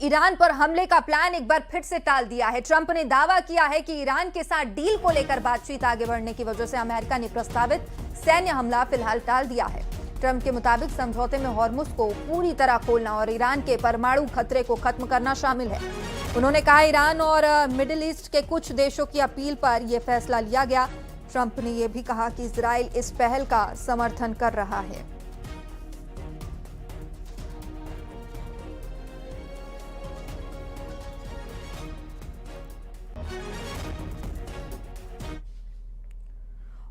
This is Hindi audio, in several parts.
ईरान पर हमले का प्लान एक बार फिर से टाल दिया है। ट्रंप ने दावा किया है कि ईरान के साथ डील को लेकर बातचीत आगे बढ़ने की वजह से अमेरिका ने प्रस्तावित सैन्य हमला फिलहाल टाल दिया है। ट्रंप के मुताबिक समझौते में हॉर्मुज को पूरी तरह खोलना और ईरान के परमाणु खतरे को खत्म करना शामिल है। उन्होंने कहा ईरान और मिडिल ईस्ट के कुछ देशों की अपील पर यह फैसला लिया गया। ट्रंप ने यह भी कहा कि इजराइल इस पहल का समर्थन कर रहा है।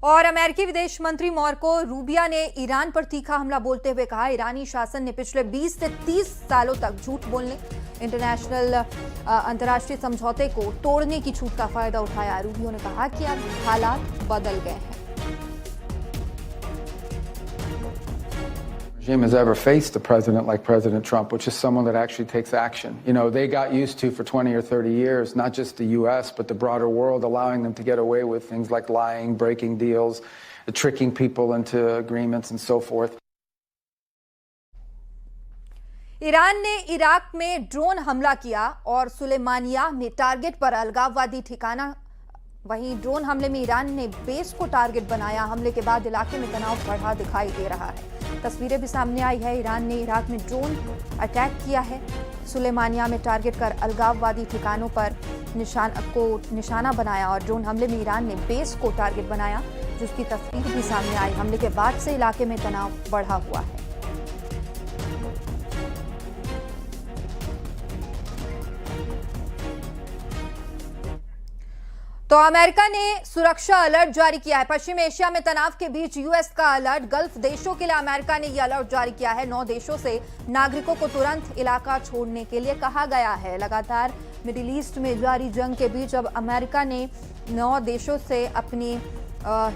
और अमेरिकी विदेश मंत्री मार्को रूबियो ने ईरान पर तीखा हमला बोलते हुए कहा, ईरानी शासन ने पिछले 20 से 30 सालों तक झूठ बोलने, अंतर्राष्ट्रीय समझौते को तोड़ने की छूट का फायदा उठाया। रूबियो ने कहा कि अब हालात बदल गए हैं। Regime has ever faced a president like President Trump, which is someone that actually takes action. You know, they got used to for 20 or 30 years, not just the U.S., but the broader world, allowing them to get away with things like lying, breaking deals, tricking people into agreements and so forth. Iran ने इराक में ड्रोन हमला किया और सुलेमानिया में टारगेट पर अलगाववादी ठिकाना। वहीं ड्रोन हमले में ईरान ने बेस को टारगेट बनाया। हमले के बाद इलाके में तनाव बढ़ा दिखाई दे रहा है। तस्वीरें भी सामने आई है। ईरान ने इराक में ड्रोन अटैक किया है। सुलेमानिया में टारगेट कर अलगाववादी ठिकानों पर निशाना बनाया और ड्रोन हमले में ईरान ने बेस को टारगेट बनाया, जिसकी तस्वीर भी सामने आई। हमले के बाद से इलाके में तनाव बढ़ा हुआ है। तो अमेरिका ने सुरक्षा अलर्ट जारी किया है। पश्चिम एशिया में तनाव के बीच यूएस का अलर्ट। गल्फ देशों के लिए अमेरिका ने यह अलर्ट जारी किया है। 9 देशों से नागरिकों को तुरंत इलाका छोड़ने के लिए कहा गया है। लगातार मिडिल ईस्ट में जारी जंग के बीच अब अमेरिका ने 9 देशों से अपने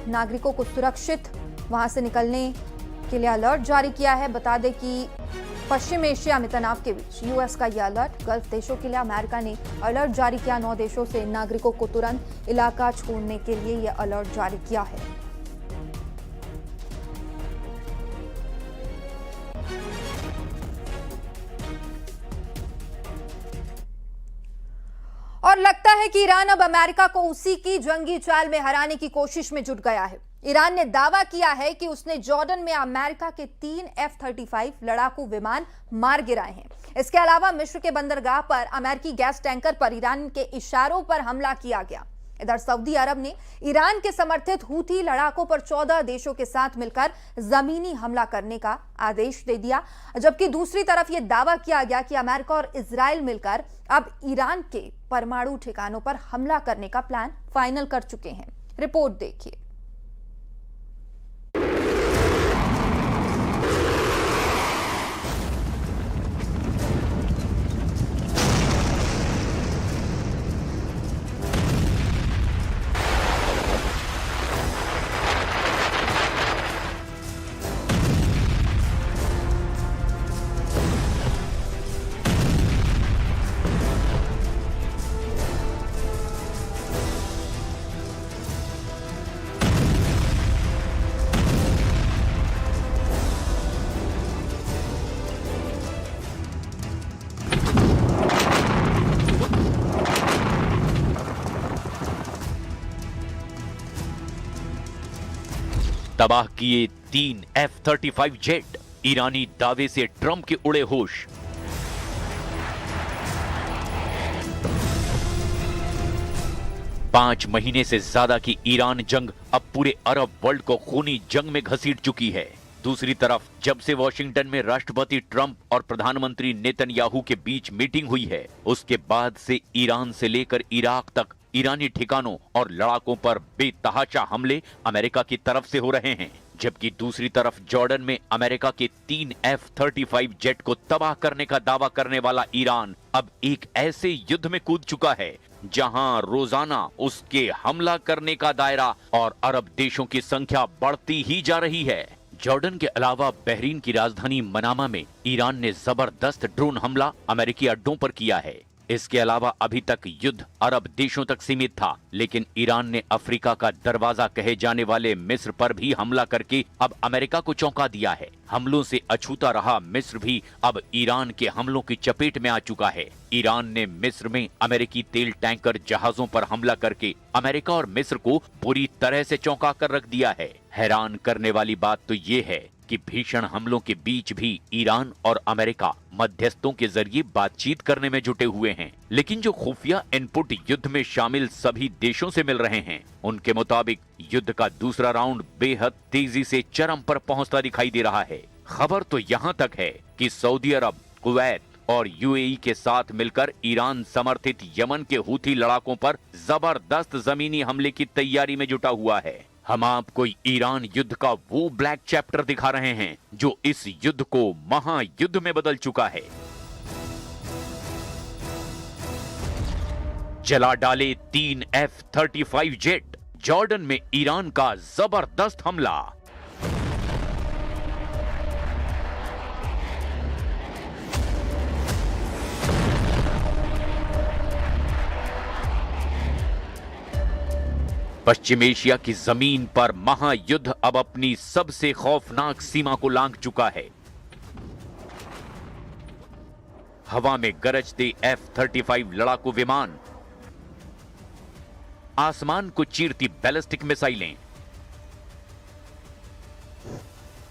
नागरिकों को सुरक्षित वहां से निकलने के लिए अलर्ट जारी किया है। बता दें कि पश्चिम एशिया में तनाव के बीच यूएस का यह अलर्ट। गल्फ देशों के लिए अमेरिका ने अलर्ट जारी किया। 9 देशों से नागरिकों को तुरंत इलाका छोड़ने के लिए यह अलर्ट जारी किया है। और लगता है कि ईरान अब अमेरिका को उसी की जंगी चाल में हराने की कोशिश में जुट गया है। ईरान ने दावा किया है कि उसने जॉर्डन में अमेरिका के 3 F-35 लड़ाकू विमान मार गिराए हैं। इसके अलावा मिस्र के बंदरगाह पर अमेरिकी गैस टैंकर पर ईरान के इशारों पर हमला किया गया। इधर सऊदी अरब ने ईरान के समर्थित हूथी लड़ाकों पर 14 देशों के साथ मिलकर जमीनी हमला करने का आदेश दे दिया, जबकि दूसरी तरफ यह दावा किया गया कि अमेरिका और इजराइल मिलकर अब ईरान के परमाणु ठिकानों पर हमला करने का प्लान फाइनल कर चुके हैं। रिपोर्ट देखिए। तबाह किए 3 F-35 जेट। ईरानी दावे से ट्रंप के उड़े होश। पांच महीने से ज्यादा की ईरान जंग अब पूरे अरब वर्ल्ड को खूनी जंग में घसीट चुकी है। दूसरी तरफ जब से वॉशिंगटन में राष्ट्रपति ट्रंप और प्रधानमंत्री नेतन्याहू के बीच मीटिंग हुई है, उसके बाद से ईरान से लेकर इराक तक ईरानी ठिकानों और लड़ाकों पर बेतहाशा हमले अमेरिका की तरफ से हो रहे हैं। जबकि दूसरी तरफ जॉर्डन में अमेरिका के 3 F-35 जेट को तबाह करने का दावा करने वाला ईरान अब एक ऐसे युद्ध में कूद चुका है जहां रोजाना उसके हमला करने का दायरा और अरब देशों की संख्या बढ़ती ही जा रही है। जॉर्डन के अलावा बहरीन की राजधानी मनामा में ईरान ने जबरदस्त ड्रोन हमला अमेरिकी अड्डों पर किया है। इसके अलावा अभी तक युद्ध अरब देशों तक सीमित था, लेकिन ईरान ने अफ्रीका का दरवाजा कहे जाने वाले मिस्र पर भी हमला करके अब अमेरिका को चौंका दिया है। हमलों से अछूता रहा मिस्र भी अब ईरान के हमलों की चपेट में आ चुका है। ईरान ने मिस्र में अमेरिकी तेल टैंकर जहाजों पर हमला करके अमेरिका और मिस्र को बुरी तरह से चौंका कर रख दिया है। हैरान करने वाली बात तो ये है कि भीषण हमलों के बीच भी ईरान और अमेरिका मध्यस्थों के जरिए बातचीत करने में जुटे हुए हैं। लेकिन जो खुफिया इनपुट युद्ध में शामिल सभी देशों से मिल रहे हैं, उनके मुताबिक युद्ध का दूसरा राउंड बेहद तेजी से चरम पर पहुंचता दिखाई दे रहा है। खबर तो यहां तक है कि सऊदी अरब, कुवैत और यूएई के साथ मिलकर ईरान समर्थित यमन के हूथी लड़ाकों पर जबरदस्त जमीनी हमले की तैयारी में जुटा हुआ है। हम आपको ईरान युद्ध का वो ब्लैक चैप्टर दिखा रहे हैं जो इस युद्ध को महायुद्ध में बदल चुका है। जला डाले 3 F-35 जेट, जॉर्डन में ईरान का जबरदस्त हमला। पश्चिम एशिया की जमीन पर महायुद्ध अब अपनी सबसे खौफनाक सीमा को लांघ चुका है। हवा में गरजते F-35 लड़ाकू विमान, आसमान को चीरती बैलिस्टिक मिसाइलें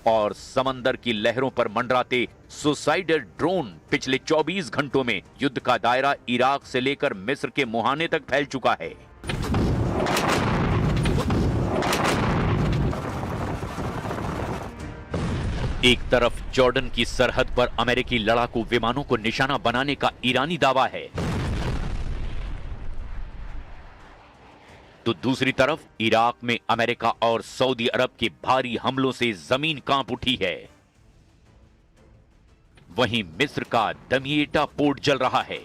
और समंदर की लहरों पर मंडराते सुसाइडल ड्रोन पिछले 24 घंटों में युद्ध का दायरा इराक से लेकर मिस्र के मुहाने तक फैल चुका है। एक तरफ जॉर्डन की सरहद पर अमेरिकी लड़ाकू विमानों को निशाना बनाने का ईरानी दावा है, तो दूसरी तरफ इराक में अमेरिका और सऊदी अरब के भारी हमलों से जमीन कांप उठी है। वहीं मिस्र का दमियेटा पोर्ट जल रहा है।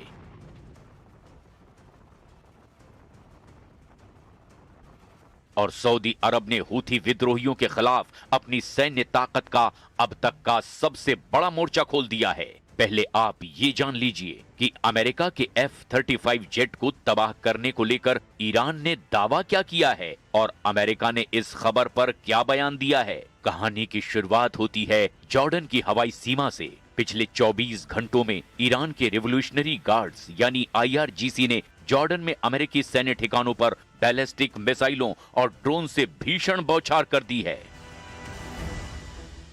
और सऊदी अरब ने हूथी विद्रोहियों के खिलाफ अपनी सैन्य ताकत का अब तक का सबसे बड़ा मोर्चा खोल दिया है। पहले आप ये जान लीजिए कि अमेरिका के F-35 जेट को तबाह करने को लेकर ईरान ने दावा क्या किया है और अमेरिका ने इस खबर पर क्या बयान दिया है। कहानी की शुरुआत होती है जॉर्डन की हवाई सीमा से। पिछले 24 घंटों में ईरान के रिवोल्यूशनरी गार्ड्स यानी IRGC ने जॉर्डन में अमेरिकी सैन्य ठिकानों पर बैलिस्टिक मिसाइलों और ड्रोन से भीषण बौछार कर दी है।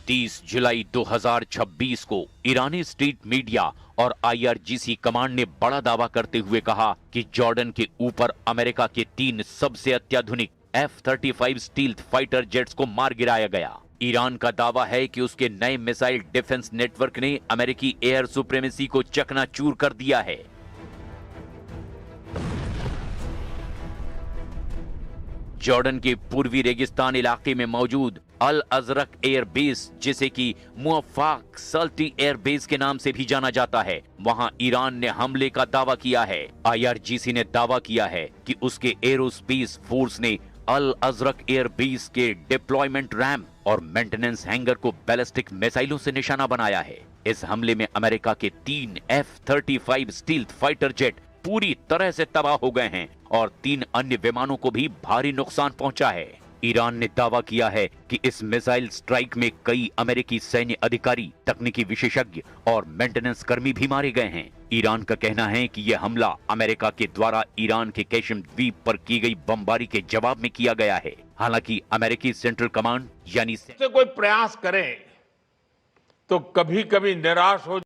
30 जुलाई 2026 को ईरानी स्टेट मीडिया और IRGC कमांड ने बड़ा दावा करते हुए कहा कि जॉर्डन के ऊपर अमेरिका के 3 सबसे अत्याधुनिक F-35 स्टील्थ फाइटर जेट्स को मार गिराया गया। ईरान का दावा है कि उसके नए मिसाइल डिफेंस नेटवर्क ने अमेरिकी एयर सुप्रीमेसी को चकनाचूर कर दिया है। जॉर्डन के पूर्वी रेगिस्तान इलाके में मौजूद अल अजरक एयर बेस, जिसे कि मुअफ्फाक सल्टी एयर बेस के नाम से भी जाना जाता है, वहां ईरान ने हमले का दावा किया है। IRGC ने दावा किया है कि उसके एरोस्पेस फोर्स ने अल अजरक एयर बेस के डिप्लॉयमेंट रैम्प और मेंटेनेंस हैंगर को बैलिस्टिक मिसाइलों से निशाना बनाया है। इस हमले में अमेरिका के 3 F-35 स्टील्थ फाइटर जेट पूरी तरह से तबाह हो गए हैं और 3 अन्य विमानों को भी भारी नुकसान पहुंचा है। ईरान ने दावा किया है कि इस मिसाइल स्ट्राइक में कई अमेरिकी सैन्य अधिकारी, तकनीकी विशेषज्ञ और मेंटेनेंस कर्मी भी मारे गए हैं। ईरान का कहना है कि यह हमला अमेरिका के द्वारा ईरान के कैशिम द्वीप पर की गई बमबारी के जवाब में किया गया है। हालांकि अमेरिकी सेंट्रल कमांड यानी से कोई प्रयास करे तो कभी कभी निराश हो